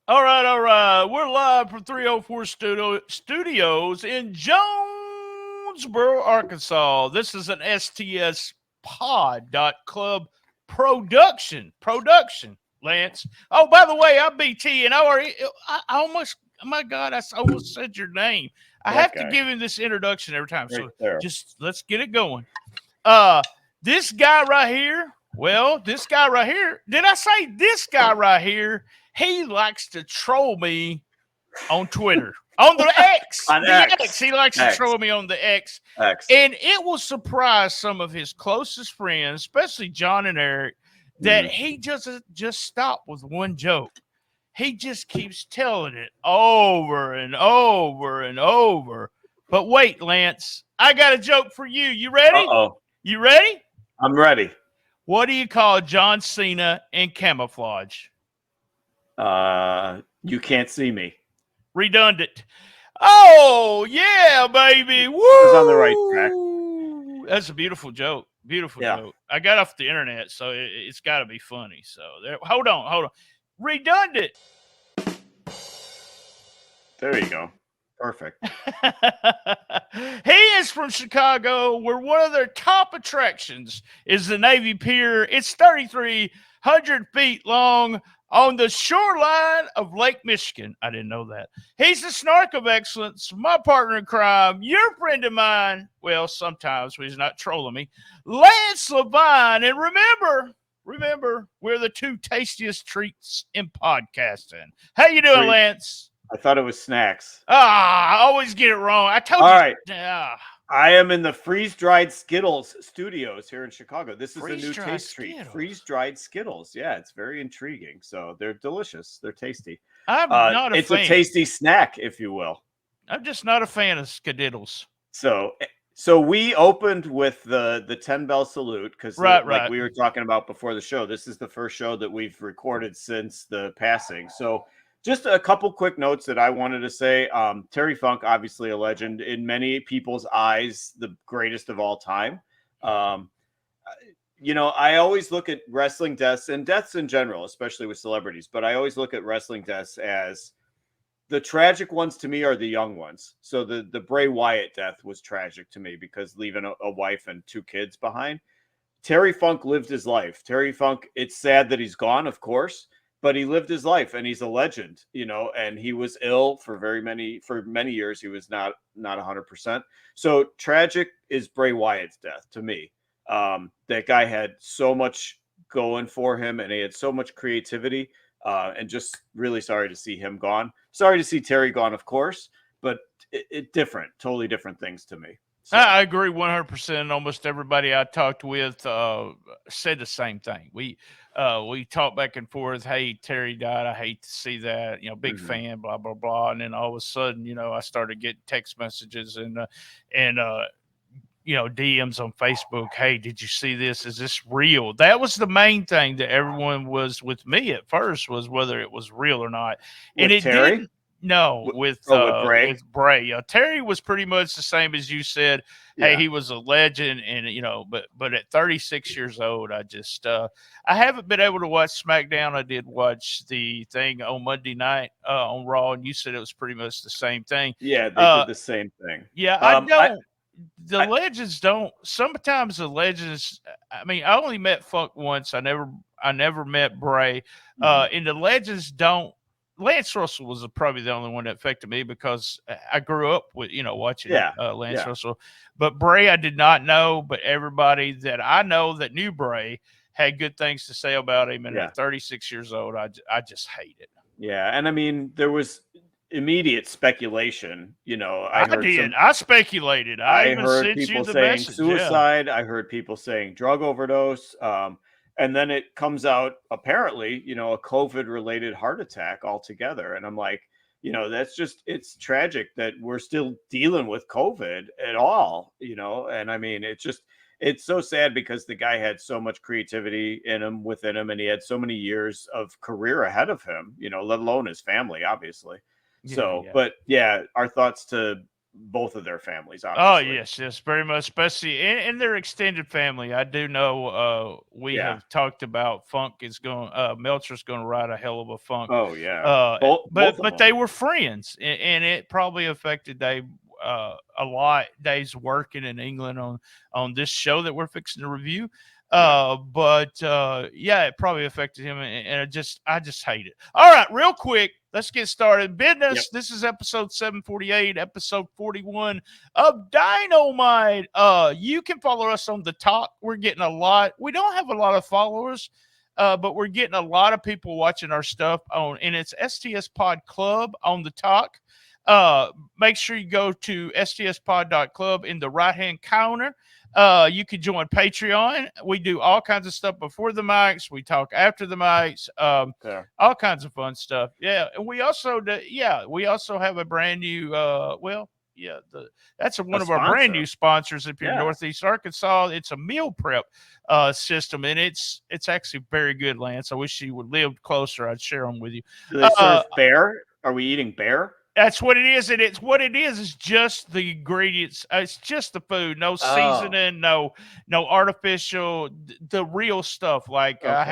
All right, all right. We're live from 304 Studios in Jonesboro, Arkansas. This is an STSPOD production, Lance. Oh, by the way, I'm BT, and I almost, oh my God, almost said your name. I That have to guy, give him this introduction every time, right so there. just let's get it going. Uh, this guy right here, this guy right here, did I say this guy right here? He likes to troll me on Twitter, on the X, On the X. X. He likes to X. troll me on the X. X. And it will surprise some of his closest friends, especially John and Eric, that he just stopped with one joke. He just keeps telling it over and over and over. But wait, Lance, I got a joke for you. You ready? Uh-oh. You ready? I'm ready. What do you call John Cena in camouflage? You can't see me. Redundant. Oh, yeah, baby. Woo! Was on the right track. That's a beautiful joke. Beautiful Yeah. joke. I got off the internet, so it's got to be funny. So hold on. Redundant. There you go. Perfect. He is from Chicago, where one of their top attractions is the Navy Pier. It's 3,300 feet long on the shoreline of Lake Michigan. I didn't know that. He's the snark of excellence, my partner in crime, your friend of mine. Well, sometimes when he's not trolling me, Lance Levine. And remember, we're the two tastiest treats in podcasting. How you doing, Lance? I thought it was snacks. I always get it wrong. I told All you. Right. I am in the freeze-dried Skittles studios here in Chicago. This is a new taste treat. Freeze-dried Skittles. Yeah, it's very intriguing. So they're delicious. They're tasty. I'm not a fan. It's a tasty snack, if you will. I'm just not a fan of Skididdles. So we opened with the 10 bell salute because like we were talking about before the show, this is the first show that we've recorded since the passing. So just a couple quick notes that I wanted to say. Terry Funk, obviously a legend in many people's eyes, the greatest of all time. You know, I always look at wrestling deaths and deaths in general, especially with celebrities, but I always look at wrestling deaths as the tragic ones to me are the young ones. So the Bray Wyatt death was tragic to me because leaving a wife and two kids behind. Terry Funk lived his life. Terry Funk, it's sad that he's gone, of course, but he lived his life and he's a legend, you know, and he was ill for many years. He was not 100%. So tragic is Bray Wyatt's death to me. That guy had so much going for him and he had so much creativity. And just really sorry to see him gone. Sorry to see Terry gone, of course, but it totally different things to me. So. I agree 100%. Almost everybody I talked with said the same thing. We talked back and forth. Hey, Terry died. I hate to see that. You know, big fan. Blah blah blah. And then all of a sudden, you know, I started getting text messages and you know, DMs on Facebook. Hey, did you see this? Is this real? That was the main thing that everyone was with me at first, was whether it was real or not. And it Terry? didn't. No, with Bray. With Bray. Terry was pretty much the same as you said. Hey, he was a legend, and you know, but at 36 years old, I just I haven't been able to watch SmackDown. I did watch the thing on Monday night on Raw, and you said it was pretty much the same thing. Yeah, they did the same thing. Yeah, I don't. Legends don't. Sometimes the legends. I mean, I only met Funk once. I never met Bray. And the legends don't. Lance Russell was probably the only one that affected me because I grew up with, you know, watching Lance Russell. But Bray, I did not know. But everybody that I know that knew Bray had good things to say about him. And at 36 years old, I just hate it. Yeah, and I mean, there was immediate speculation. You know, I speculated. I even heard sent people you the saying message. suicide. I heard people saying drug overdose. And then it comes out apparently, you know, a COVID-related heart attack altogether. And I'm like, you know, it's tragic that we're still dealing with COVID at all, you know. And I mean, it's so sad because the guy had so much creativity within him, and he had so many years of career ahead of him, you know, let alone his family, obviously. But yeah, our thoughts to both of their families, Oh obviously. yes, very much, especially in their extended family. I do know we have talked about Funk is going. Meltzer's going to ride a hell of a Funk. Oh yeah, both of But them. they were friends, and it probably affected Dave a lot. Dave's working in England on this show that we're fixing to review. It probably affected him, and I just hate it. All right, real quick, let's get started. Business. Yep. This is episode 748, episode 41 of Dynamite. You can follow us on the talk. We're getting a lot. We don't have a lot of followers, but we're getting a lot of people watching our stuff and it's STS Pod Club on the talk. Make sure you go to stspod.club in the right-hand counter. You can join Patreon. We do all kinds of stuff before the mics. We talk after the mics. All kinds of fun stuff. Yeah, and we also have a brand new. That's one of our brand new sponsors. If you're Northeast Arkansas, it's a meal prep system, and it's actually very good, Lance. I wish you would live closer. I'd share them with you. Do they serve bear? Are we eating bear? That's what it is, and it's what it is just the ingredients. It's just the food, no seasoning, no artificial, the real stuff. Like I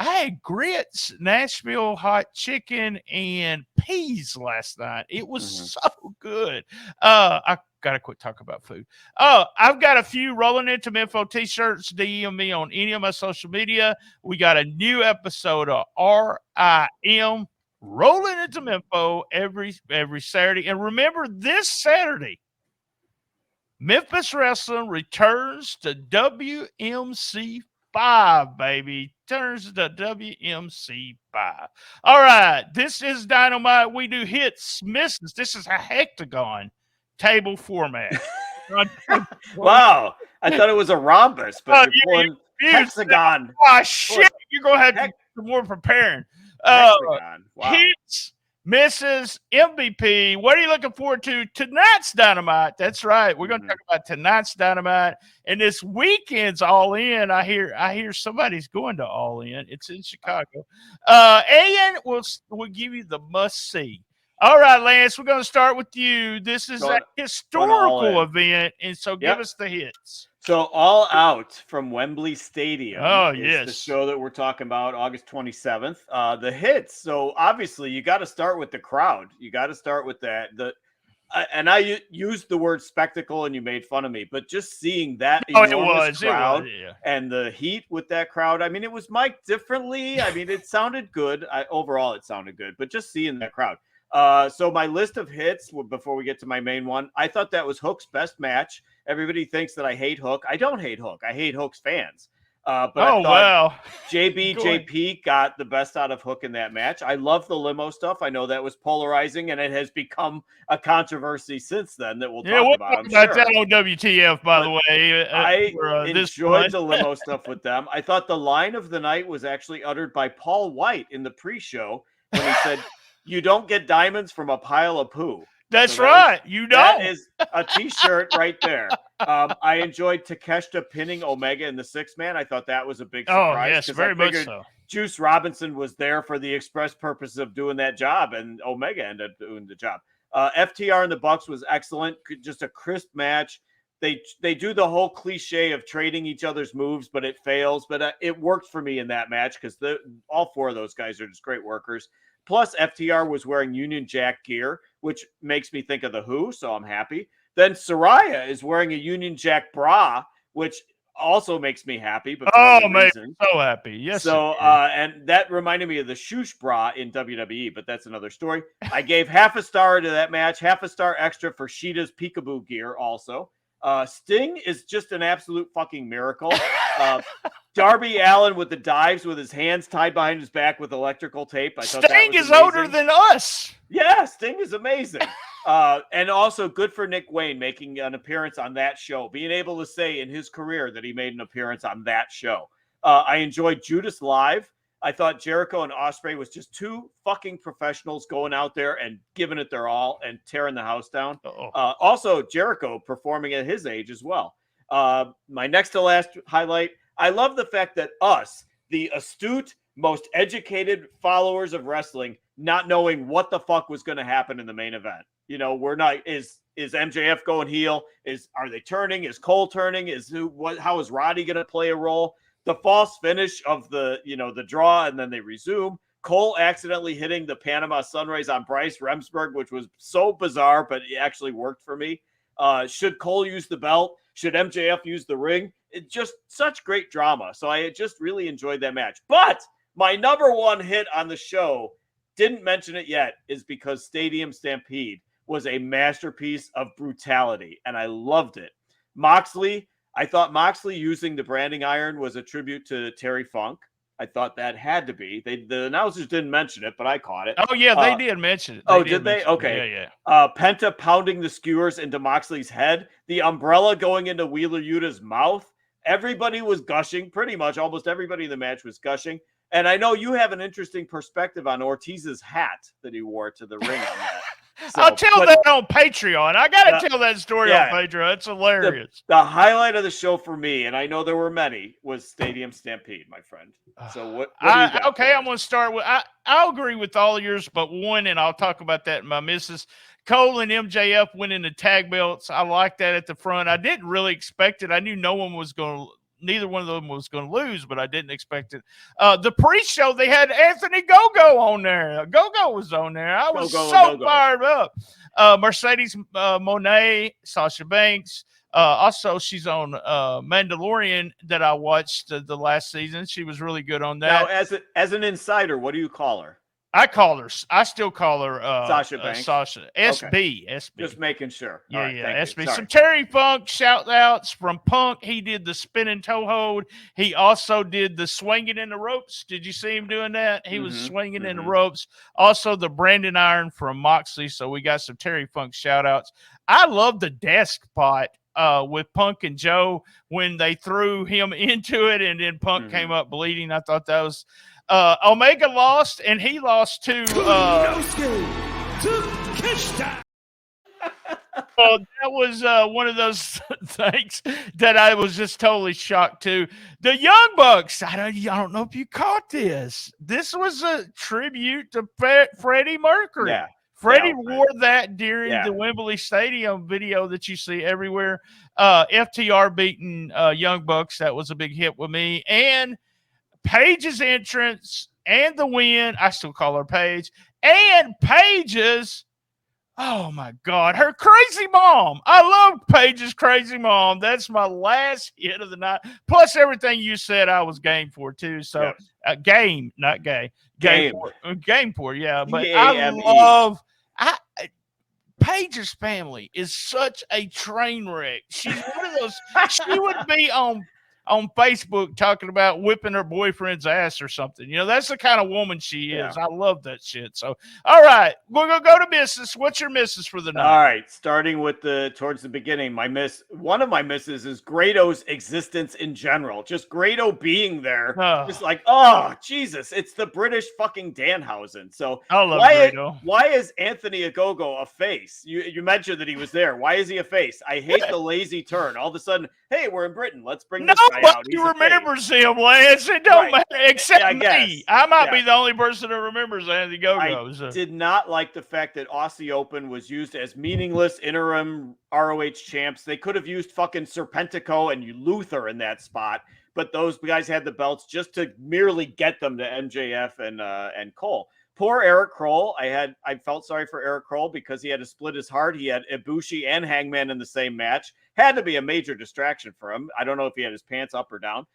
had grits, Nashville hot chicken, and peas last night. It was so good. I gotta quit talking about food. I've got a few rolling into info t-shirts. DM me on any of my social media. We got a new episode of RIM. Rolling into info every Saturday. And remember, this Saturday, Memphis Wrestling returns to WMC 5, baby. Turns to WMC 5. All right, this is Dynamite. We do hits, misses. This is a hectagon table format. Wow. I thought it was a rhombus, but you're pulling hexagon. Oh, shit. You're going to have to do some more preparing. Wow. Hits, misses, MVP. What are you looking forward to tonight's Dynamite? That's right. We're going to talk about tonight's Dynamite and this weekend's All In. I hear somebody's going to All In. It's in Chicago. And we'll give you the must see. All right, Lance, we're going to start with you. This is a historical event, and so give us the hits. So All Out from Wembley Stadium is the show that we're talking about, August 27th. The hits. So obviously you got to start with the crowd. You got to start with that. And I used the word spectacle, and you made fun of me, but just seeing that enormous crowd and the heat with that crowd. I mean, it was mic'd differently. I mean, it sounded good. Overall, it sounded good, but just seeing that crowd. So my list of hits before we get to my main one, I thought that was Hook's best match. Everybody thinks that I hate Hook. I don't hate Hook. I hate Hook's fans. But I thought JP got the best out of Hook in that match. I love the limo stuff. I know that was polarizing, and it has become a controversy since then that we'll talk about. I'm sure. That on WTF, by the way. I enjoyed the limo stuff with them. I thought the line of the night was actually uttered by Paul White in the pre-show when he said, "You don't get diamonds from a pile of poo." That's right. You don't. That is a t-shirt right there. I enjoyed Takeshita pinning Omega in the 6-man. I thought that was a big surprise. Oh, yes, very much so. Juice Robinson was there for the express purpose of doing that job, and Omega ended up doing the job. FTR and the Bucks was excellent. Just a crisp match. They do the whole cliche of trading each other's moves, but it fails. But it worked for me in that match because all four of those guys are just great workers. Plus, FTR was wearing Union Jack gear, which makes me think of the Who, so I'm happy. Then Saraya is wearing a Union Jack bra, which also makes me happy. But man, so happy. Yes. So, and that reminded me of the Shoosh bra in WWE, but that's another story. I gave half a star to that match, half a star extra for Sheeta's Peekaboo gear also. Sting is just an absolute fucking miracle. Darby Allin with the dives with his hands tied behind his back with electrical tape. I thought Sting is older than us. Yeah, Sting is amazing. And also good for Nick Wayne making an appearance on that show, being able to say in his career that he made an appearance on that show. I enjoyed Judas live. I thought Jericho and Ospreay was just two fucking professionals going out there and giving it their all and tearing the house down. Also, Jericho performing at his age as well. My next to last highlight, I love the fact that us, the astute, most educated followers of wrestling, not knowing what the fuck was going to happen in the main event. You know, we're not, is MJF going heel? Are they turning? Is Cole turning? How is Roddy going to play a role? The false finish of the draw, and then they resume. Cole accidentally hitting the Panama Sunrise on Bryce Remsburg, which was so bizarre, but it actually worked for me. Should Cole use the belt? Should MJF use the ring? It's just such great drama. So I just really enjoyed that match. But my number one hit on the show, didn't mention it yet, is because Stadium Stampede was a masterpiece of brutality, and I loved it. Moxley, I thought Moxley using the branding iron was a tribute to Terry Funk. I thought that had to be. The announcers didn't mention it, but I caught it. Oh, yeah, they did mention it. Did they? Okay. Yeah. Penta pounding the skewers into Moxley's head. The umbrella going into Wheeler Yuta's mouth. Everybody was gushing. Pretty much almost everybody in the match was gushing. And I know you have an interesting perspective on Ortiz's hat that he wore to the ring on that. So, I'll tell that on Patreon. I got to tell that story on Patreon. It's hilarious. The highlight of the show for me, and I know there were many, was Stadium Stampede, my friend. So what do you got? Okay, I'm going to start with, I'll agree with all of yours, but one, and I'll talk about that in my misses. Cole and MJF winning the tag belts. I like that at the front. I didn't really expect it. I knew neither one of them was going to lose, but I didn't expect it. The pre-show, they had Anthony Go-Go on there. Go-Go was on there. I was fired up. Mercedes Moné, Sasha Banks. Also, she's on Mandalorian that I watched the last season. She was really good on that. Now, as an insider, what do you call her? I still call her Sasha Banks. Sasha. SB. Just making sure. Yeah, right, yeah. SB. Some Terry Funk shout outs from Punk. He did the spinning toe hold. He also did the swinging in the ropes. Did you see him doing that? He was swinging in the ropes. Also, the Brandon Iron from Moxley. So we got some Terry Funk shout outs. I love the desk spot with Punk and Joe when they threw him into it and then Punk came up bleeding. I thought that was. Omega lost, and he lost to that was one of those things that I was just totally shocked to. The Young Bucks, I don't know if you caught this. This was a tribute to Freddie Mercury. Yeah. Freddie wore that during the Wembley Stadium video that you see everywhere. FTR beating Young Bucks. That was a big hit with me. And Paige's entrance and the win. I still call her Paige. And Paige's, oh my God, her crazy mom. I love Paige's crazy mom. That's my last hit of the night. Plus everything you said I was game for too. So game, not gay. Game for, yeah. But G-A-M-E. I love Paige's family is such a train wreck. She's one of those, she would be on Facebook talking about whipping her boyfriend's ass or something. You know, that's the kind of woman she is. I love that shit. So, all right, we're going to go to misses. What's your misses for the night? All right, starting with towards the beginning, one of my misses is Grado's existence in general. Just Grado being there. Just like, oh, Jesus, it's the British fucking Danhausen. So I love Grado. Why is Anthony Ogogo a face? You mentioned that he was there. Why is he a face? I hate the lazy turn. All of a sudden, hey, we're in Britain. Let's bring this guy out. Nobody remembers him, Lance. It don't matter except me. I might be the only person that remembers Anthony Go-Go. I did not like the fact that Aussie Open was used as meaningless interim ROH champs. They could have used fucking Serpentico and Luther in that spot, but those guys had the belts just to merely get them to MJF and Cole. Poor Eric Kroll. I felt sorry for Eric Kroll because he had to split his heart. He had Ibushi and Hangman in the same match. Had to be a major distraction for him. I don't know if he had his pants up or down.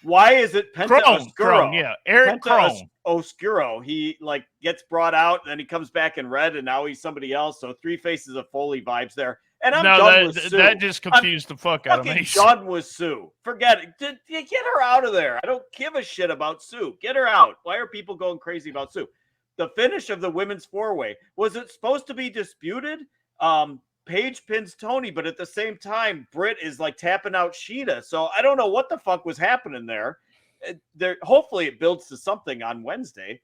Why is it Penta Oscuro? Yeah, Eric Kroll. Oscuro. He gets brought out, then he comes back in red, and now he's somebody else. So three faces of Foley vibes there. And I'm done with Sue. That just confused the fuck out of me. Done with Sue. Forget it. Get her out of there. I don't give a shit about Sue. Get her out. Why are people going crazy about Sue? The finish of the women's four-way, was it supposed to be disputed? Paige pins Tony, but at the same time, Britt is tapping out Sheeta. So I don't know what the fuck was happening there. Hopefully it builds to something on Wednesday.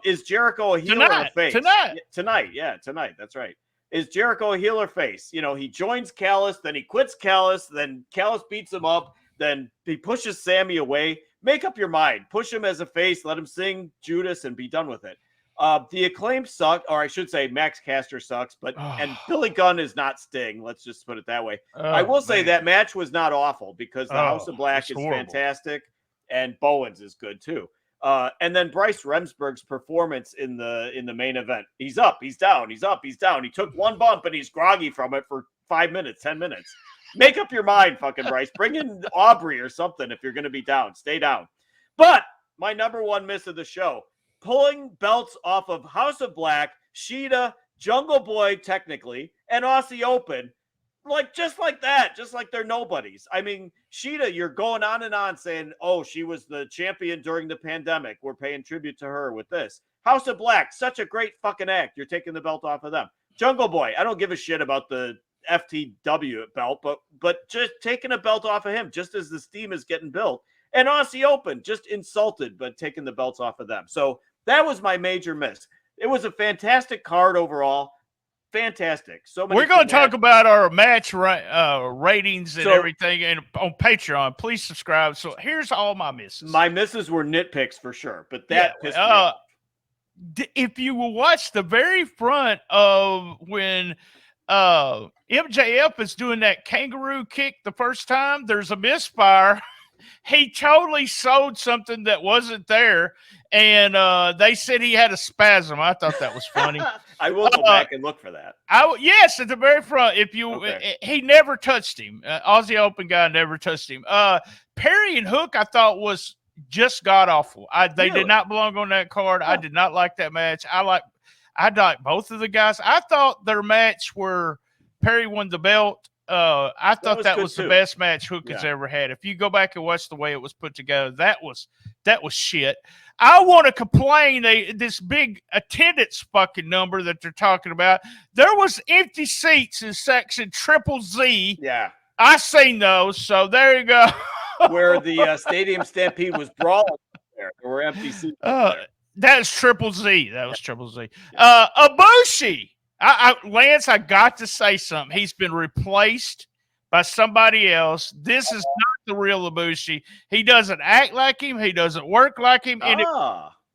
Is Jericho a heel or a face? Tonight. That's right. Is Jericho a heel or face? You know, he joins Callis, then he quits Callis, then Callis beats him up, then he pushes Sammy away. Make up your mind. Push him as a face, let him sing Judas, and be done with it. The Acclaim suck, or I should say Max Caster sucks, but and Billy Gunn is not Sting. Let's just put it that way. I will say that match was not awful because the House of Black is fantastic and Bowens is good too. And then Bryce Remsburg's performance in the main event. He's up, he's down, he's up, he's down. He took one bump and he's groggy from it for 5 minutes, 10 minutes. Make up your mind, fucking Bryce. Bring in Aubrey or something if you're going to be down. Stay down. But my number one miss of the show, pulling belts off of House of Black, Shida, Jungle Boy technically, and Aussie Open, just like that, just like they're nobodies. I mean, Shida, you're going on and on saying, oh, she was the champion during the pandemic. We're paying tribute to her with this. House of Black, such a great fucking act. You're taking the belt off of them. Jungle Boy, I don't give a shit about the FTW belt, but just taking a belt off of him, just as the steam is getting built. And Aussie Open, just insulted, but taking the belts off of them. So that was my major miss. It was a fantastic card overall. Fantastic. So many. We're going to talk about our match ratings and everything and on Patreon. Please subscribe. So here's all my misses. My misses were nitpicks for sure, but that pissed me off. If you will watch the very front of when MJF is doing that kangaroo kick the first time, there's a misfire. He totally sold something that wasn't there, and they said he had a spasm. I thought that was funny. I will go back and look for that. Yes, at the very front. He never touched him. Aussie Open guy never touched him. Perry and Hook, I thought was just god awful. They did not belong on that card. I did not like that match. I like both of the guys. I thought their match where Perry won the belt. I thought that was the best match Hook has ever had. If you go back and watch the way it was put together, that was shit. I want to complain this big attendance fucking number that they're talking about. There was empty seats in section Triple Z. Yeah. I seen those, so there you go. Where the Stadium Stampede was brawling there were empty seats. That's Triple Z. That was Triple Z. Ibushi. Lance, I got to say something. He's been replaced by somebody else. This is not the real Ibushi. He doesn't act like him. He doesn't work like him. And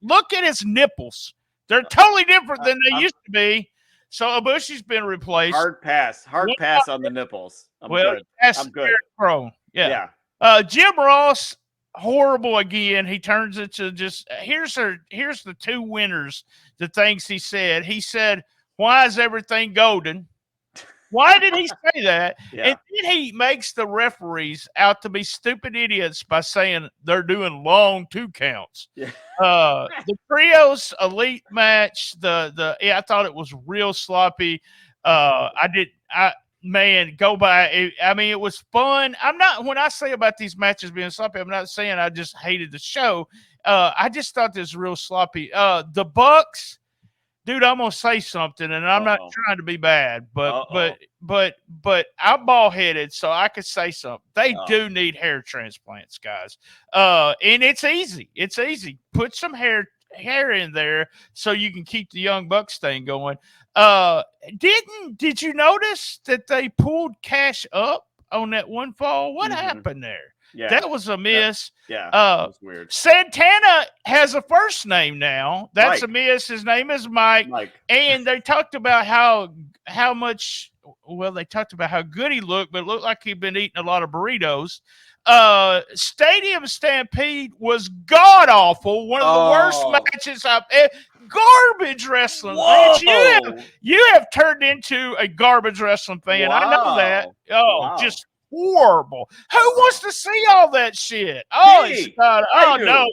look at his nipples. They're totally different than they used to be. So Ibushi's been replaced. Hard pass on the nipples. I'm good. I'm good. Pro. Yeah. Jim Ross, horrible again. He turns it to just here's the two winners. The things he said. He said, "Why is everything golden?" Why did he say that? And then he makes the referees out to be stupid idiots by saying they're doing long 2 counts. The trios elite match, I thought it was real sloppy. Go by. I mean, it was fun. When I say about these matches being sloppy, I'm not saying I just hated the show. I just thought this was real sloppy. The Bucks. Dude, I'm gonna say something, and I'm not trying to be bad, but I'm bald headed, so I could say something. They do need hair transplants, guys. And it's easy. It's easy. Put some hair in there so you can keep the Young Bucks thing going. Did you notice that they pulled Cash up on that one fall? What happened there? Yeah, that was a miss. Yeah, that was weird. Santana has a first name now. That's Mike. A miss. His name is Mike. And they talked about how much. Well, they talked about how good he looked, but it looked like he'd been eating a lot of burritos. Stadium Stampede was god awful. One of the worst matches I've ever. Garbage wrestling. You have turned into a garbage wrestling fan. Wow. I know that. Just horrible. Who wants to see all that shit? No,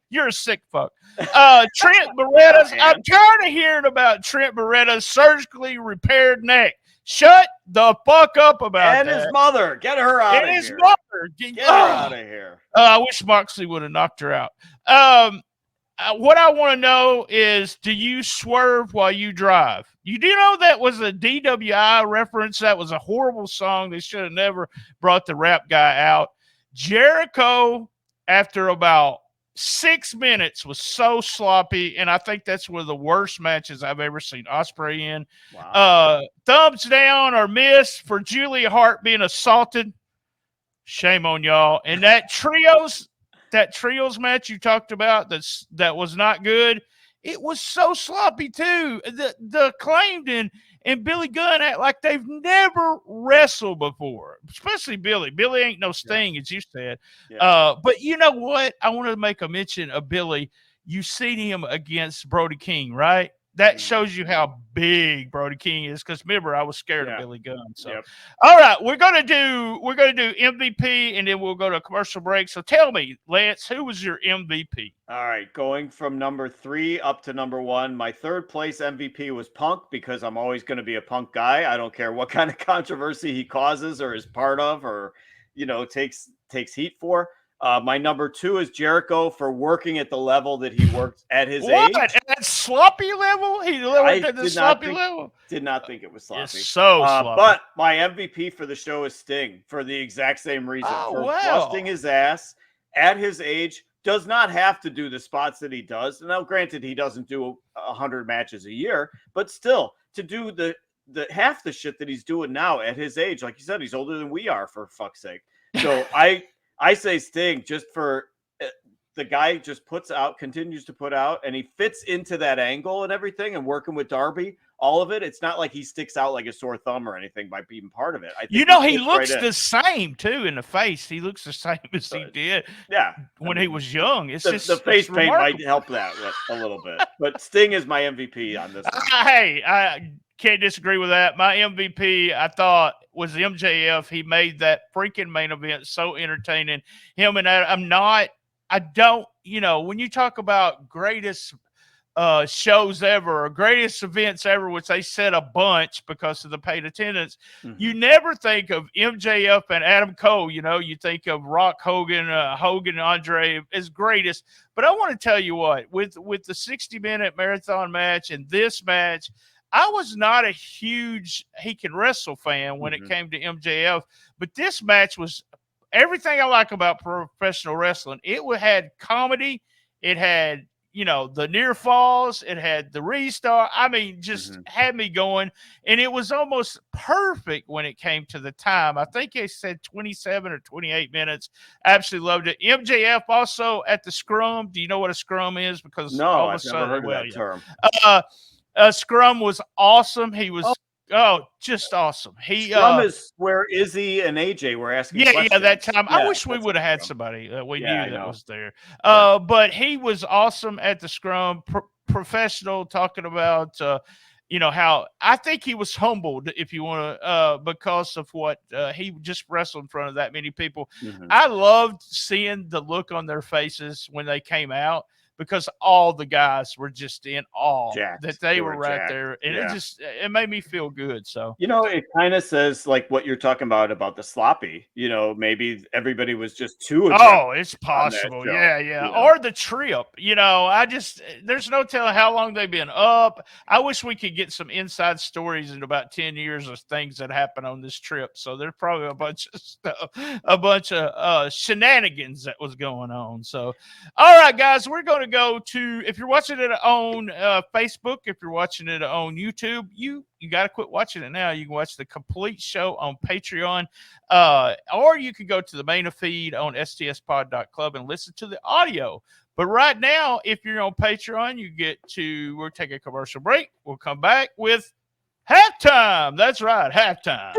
you're a sick fuck. Trent Beretta's. I'm tired of hearing about Trent Beretta's surgically repaired neck. Shut the fuck up about that. And his mother. Get her out of here. And his mother. Get her out of here. I wish Moxley would have knocked her out. What I want to know is, do you swerve while you drive? You do know that was a DWI reference. That was a horrible song. They should have never brought the rap guy out. Jericho, after about 6 minutes, was so sloppy, and I think that's one of the worst matches I've ever seen Ospreay in. Wow. Thumbs down or miss for Julia Hart being assaulted. Shame on y'all. And that trios match you talked about that was not good. it was so sloppy too. The acclaimed and Billy Gunn act like they've never wrestled before, especially Billy. Billy ain't no Sting, as you said. But you know what? I want to make a mention of Billy. You seen him against Brody King, right? That shows you how big Brody King is. Because remember, I was scared of Billy Gunn. So, all right, we're gonna do MVP, and then we'll go to a commercial break. So, tell me, Lance, who was your MVP? All right, going from number 3 up to number 1. My third place MVP was Punk because I'm always going to be a Punk guy. I don't care what kind of controversy he causes or is part of, or takes heat for. My number 2 is Jericho for working at the level that he worked at his age. At that sloppy level? He worked at the sloppy level? Did not think it was sloppy. It's so sloppy. But my MVP for the show is Sting for the exact same reason. For busting his ass at his age. Does not have to do the spots that he does. Now, granted, he doesn't do 100 matches a year, but still to do the half the shit that he's doing now at his age. Like you said, he's older than we are, for fuck's sake. So I say Sting just for the guy just continues to put out, and he fits into that angle and everything, and working with Darby, all of it. It's not like he sticks out like a sore thumb or anything by being part of it. I think he looks the same too in the face. He looks the same as he did when he was young. It's just the face paint might help that a little bit. But Sting is my MVP on this one. Hey, I can't disagree with that. My MVP, I thought, was MJF. He made that freaking main event so entertaining. Him and I don't, when you talk about greatest shows ever or greatest events ever, which they said a bunch because of the paid attendance, you never think of MJF and Adam Cole. You think of Rock Hogan, Hogan and Andre as greatest. But I want to tell you what, with the 60-minute marathon match and this match, I was not a huge he can wrestle fan when it came to MJF, but this match was everything I like about professional wrestling. It had comedy. It had, the near falls. It had the restart. I mean, just had me going. And it was almost perfect when it came to the time. I think they said 27 or 28 minutes. Absolutely loved it. MJF also at the scrum. Do you know what a scrum is? Because no, I've never heard of that term. Scrum was awesome. He was just awesome. Scrum is where Izzy and AJ were asking questions. Yeah, that time. I wish we would have had somebody we knew that was there. But he was awesome at the scrum, professional, talking about, how I think he was humbled, if you want to, because of what he just wrestled in front of that many people. I loved seeing the look on their faces when they came out, because all the guys were just in awe that they were right there. And it made me feel good. So, it kind of says like what you're talking about the sloppy, maybe everybody was just too. Oh, it's possible. Yeah. Or the trip, there's no telling how long they've been up. I wish we could get some inside stories in about 10 years of things that happened on this trip. So there's probably a bunch of stuff, a bunch of shenanigans that was going on. So, all right, guys, we're going to go to, if you're watching it on Facebook, if you're watching it on YouTube, you got to quit watching it now. You can watch the complete show on Patreon, or you can go to the main feed on STSPOD.club and listen to the audio. But right now, if you're on Patreon, we'll take a commercial break. We'll come back with halftime. That's right, halftime.